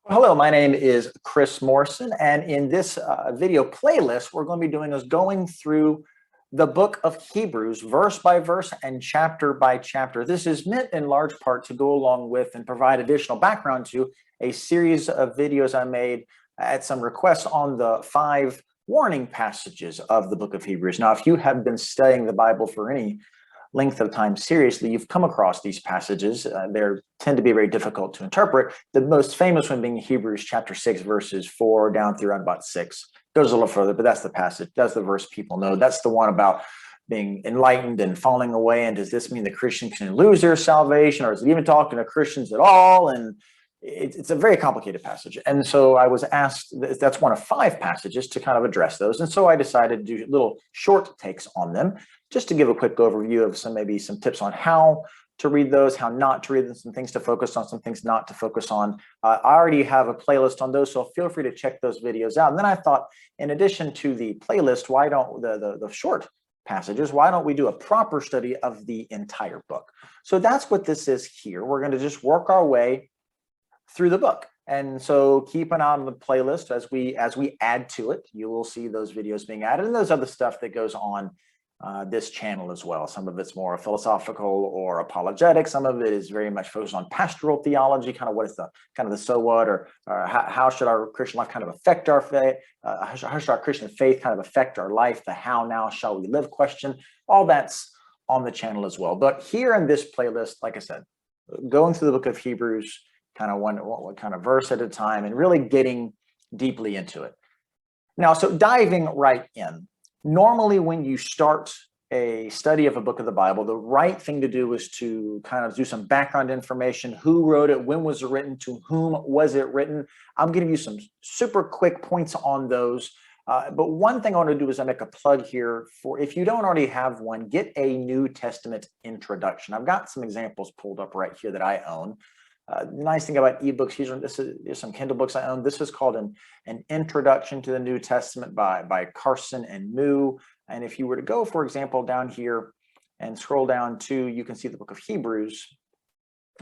Hello, my name is Chris Morrison, and in this video playlist, we're going to be doing is going through the book of Hebrews, verse by verse and chapter by chapter. This is meant in large part to go along with and provide additional background to a series of videos I made at some requests on the 5 warning passages of the book of Hebrews. Now, if you have been studying the Bible for any length of time seriously, you've come across these passages. They tend to be very difficult to interpret. The most famous one being Hebrews chapter 6, verses 4 down through around about 6. Goes a little further, but that's the passage. That's the verse people know. That's the one about being enlightened and falling away. And does this mean the Christian can lose their salvation, or is it even talking to Christians at all? And it's a very complicated passage. And so I was asked, that's one of 5 passages to kind of address those. And so I decided to do little short takes on them, just to give a quick overview of maybe some tips on how to read those, how not to read them, some things to focus on, some things not to focus on. I already have a playlist on those, so feel free to check those videos out. And then I thought, in addition to the playlist, why don't the short passages, why don't we do a proper study of the entire book? So that's what this is here. We're going to just work our way through the book. And so keep an eye on the playlist as we add to it. You will see those videos being added, and there's other stuff that goes on this channel as well. Some of it's more philosophical or apologetic. Some of it is very much focused on pastoral theology, kind of what is the kind of the so what, or how should our Christian life kind of affect our faith? How should our Christian faith kind of affect our life? The how now shall we live question. All that's on the channel as well. But here in this playlist, like I said, going through the book of Hebrews, kind of one kind of verse at a time, and really getting deeply into it. Now, so diving right in. Normally, when you start a study of a book of the Bible, the right thing to do is to kind of do some background information. Who wrote it? When was it written? To whom was it written? I'm giving you some super quick points on those. But one thing I want to do is I make a plug here for, if you don't already have one, get a New Testament introduction. I've got some examples pulled up right here that I own. The nice thing about ebooks, here's some Kindle books I own. This is called an Introduction to the New Testament by Carson and Moo. And if you were to go, for example, down here and scroll down to, you can see the book of Hebrews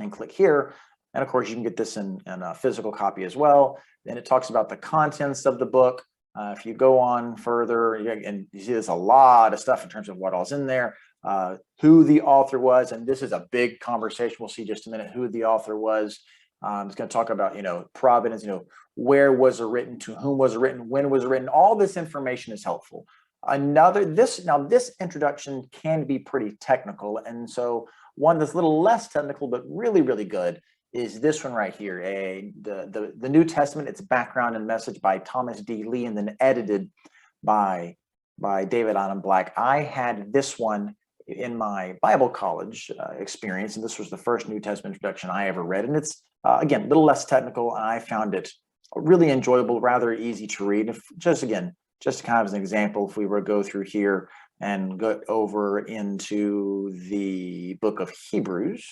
and click here. And of course, you can get this in a physical copy as well. Then it talks about the contents of the book. If you go on further, and you see there's a lot of stuff in terms of what all's in there. Who the author was, and this is a big conversation. We'll see just a minute who the author was. It's going to talk about, providence, where was it written, to whom was it written, when was it written. All this information is helpful. This introduction can be pretty technical, and so one that's a little less technical but really, really good is this one right here, the New Testament, its background and message by Thomas D. Lee, and then edited by David Adam Black. I had this one in my Bible college experience, and this was the first New Testament introduction I ever read. And it's, again, a little less technical, and I found it really enjoyable, rather easy to read. Just kind of as an example, if we were to go through here and go over into the book of Hebrews,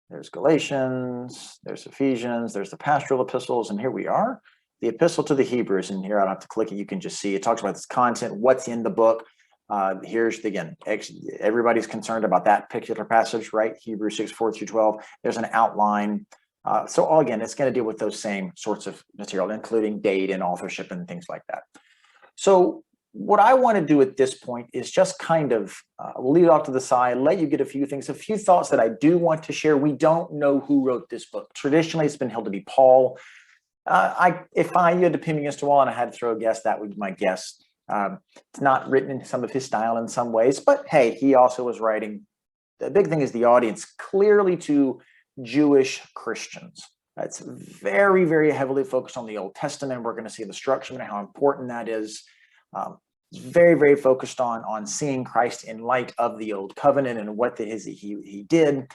there's Galatians, there's Ephesians, there's the pastoral epistles, and here we are, the epistle to the Hebrews. And here I don't have to click it, you can just see it talks about this content, what's in the book. Here's again, everybody's concerned about that particular passage, right? Hebrews 6, 4 through 12. There's an outline. So again, it's going to deal with those same sorts of material, including date and authorship and things like that. So what I want to do at this point is just kind of, we'll leave it off to the side, let you get a few things, a few thoughts that I do want to share. We don't know who wrote this book. Traditionally, it's been held to be Paul. If you had to pin me against a wall and I had to throw a guess, that would be my guess. It's not written in some of his style in some ways, but hey, he also was writing. The big thing is the audience, clearly to Jewish Christians. It's very, very heavily focused on the Old Testament. We're going to see the structure and how important that is. It's very, very focused on seeing Christ in light of the Old Covenant and what it is that he did.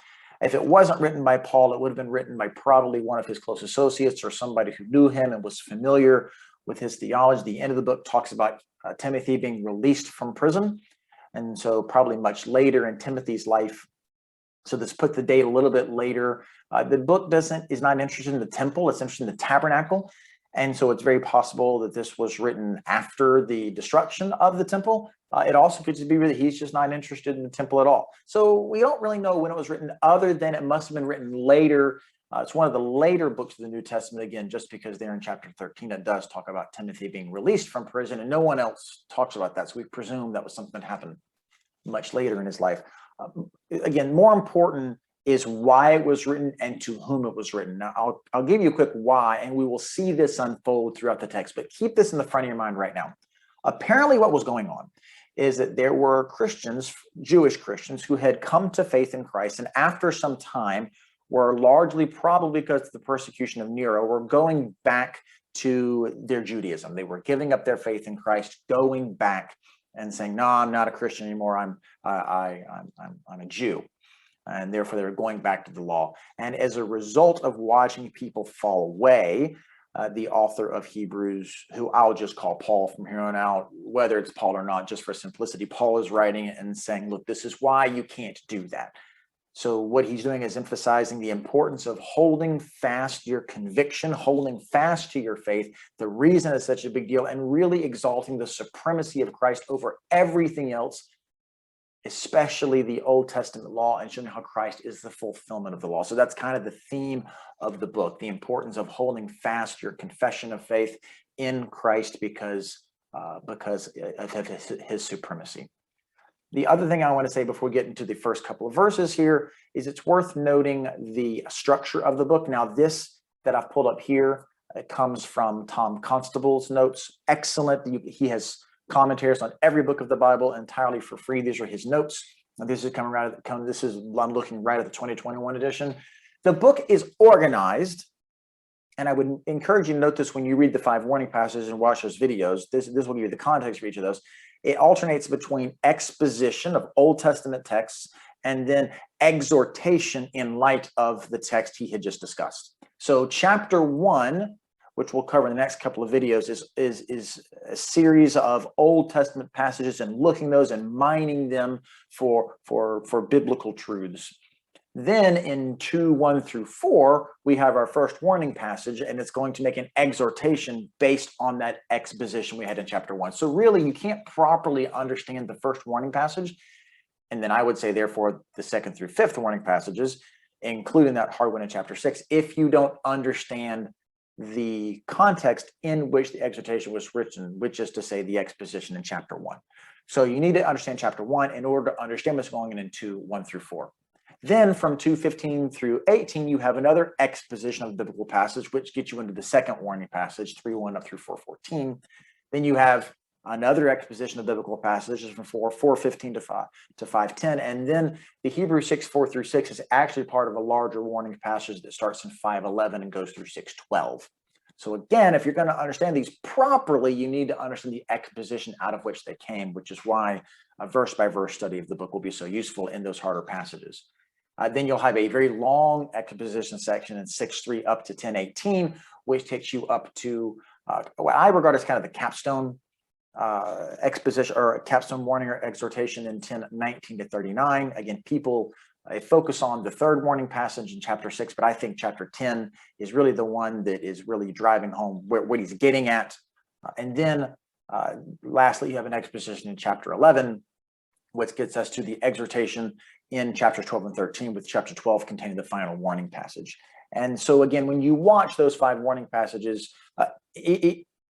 If it wasn't written by Paul, it would have been written by probably one of his close associates or somebody who knew him and was familiar with his theology. The end of the book talks about Timothy being released from prison. And so probably much later in Timothy's life. So this put the date a little bit later. The book is not interested in the temple, it's interested in the tabernacle. And so it's very possible that this was written after the destruction of the temple. It also could just be that he's just not interested in the temple at all. So we don't really know when it was written, other than it must have been written later It's one of the later books of the New Testament, again, just because there in chapter 13, it does talk about Timothy being released from prison, and no one else talks about that. So we presume that was something that happened much later in his life. Again, more important is why it was written and to whom it was written. Now, I'll give you a quick why, and we will see this unfold throughout the text, but keep this in the front of your mind right now. Apparently, what was going on is that there were Christians, Jewish Christians, who had come to faith in Christ, and after some time were largely, probably because of the persecution of Nero, were going back to their Judaism. They were giving up their faith in Christ, going back and saying, "No, I'm not a Christian anymore. I'm a Jew," and therefore they're going back to the law. And as a result of watching people fall away, the author of Hebrews, who I'll just call Paul from here on out, whether it's Paul or not, just for simplicity, Paul is writing and saying, "Look, this is why you can't do that." So what he's doing is emphasizing the importance of holding fast your conviction, holding fast to your faith, the reason it's such a big deal, and really exalting the supremacy of Christ over everything else, especially the Old Testament law, and showing how Christ is the fulfillment of the law. So that's kind of the theme of the book, the importance of holding fast your confession of faith in Christ because of his supremacy. The other thing I want to say before we get into the first couple of verses here is it's worth noting the structure of the book. Now, this that I've pulled up here, it comes from Tom Constable's notes. Excellent. He has commentaries on every book of the Bible entirely for free. These are his notes. And this is coming right at this is I'm looking right at the 2021 edition. The book is organized, and I would encourage you to note this when you read the 5 warning passages and watch those videos. This will give you the context for each of those. It alternates between exposition of Old Testament texts and then exhortation in light of the text he had just discussed. So chapter 1, which we'll cover in the next couple of videos, is a series of Old Testament passages and looking those and mining them for biblical truths. Then in 2:1 through 4, we have our first warning passage, and it's going to make an exhortation based on that exposition we had in chapter 1. So really, you can't properly understand the first warning passage, and then I would say, therefore, the 2nd through 5th warning passages, including that hard one in chapter 6, if you don't understand the context in which the exhortation was written, which is to say the exposition in chapter 1. So you need to understand chapter 1 in order to understand what's going on in 2:1 through 4. Then from 2:15 through 18, you have another exposition of the biblical passage, which gets you into the second warning passage, 3:1 up through 4:14. Then you have another exposition of biblical passages from 4:15 to 5:10. And then the Hebrews 6:4 through 6 is actually part of a larger warning passage that starts in 5:11 and goes through 6:12. So again, if you're going to understand these properly, you need to understand the exposition out of which they came, which is why a verse-by-verse study of the book will be so useful in those harder passages. Then you'll have a very long exposition section in 6:3 up to 10:18, which takes you up to what I regard as kind of the capstone exposition or capstone warning or exhortation in 10:19 to 39. Again, people focus on the third warning passage in chapter 6, but I think chapter 10 is really the one that is really driving home what he's getting at. And then lastly, you have an exposition in chapter 11, which gets us to the exhortation in chapters 12 and 13, with chapter 12 containing the final warning passage. And so again, when you watch those 5 warning passages,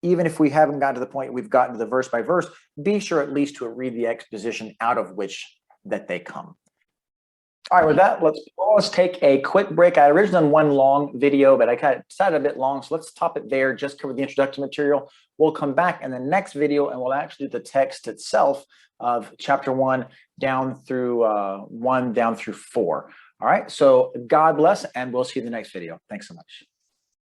even if we haven't gotten to the point we've gotten to the verse by verse, be sure at least to read the exposition out of which that they come. All right, with that, let's take a quick break. I originally done one long video, but I kind of decided a bit long, so let's stop it there, just cover the introductory material. We'll come back in the next video, and we'll actually do the text itself of chapter 1 down through 4. All right, so God bless, and we'll see you in the next video. Thanks so much.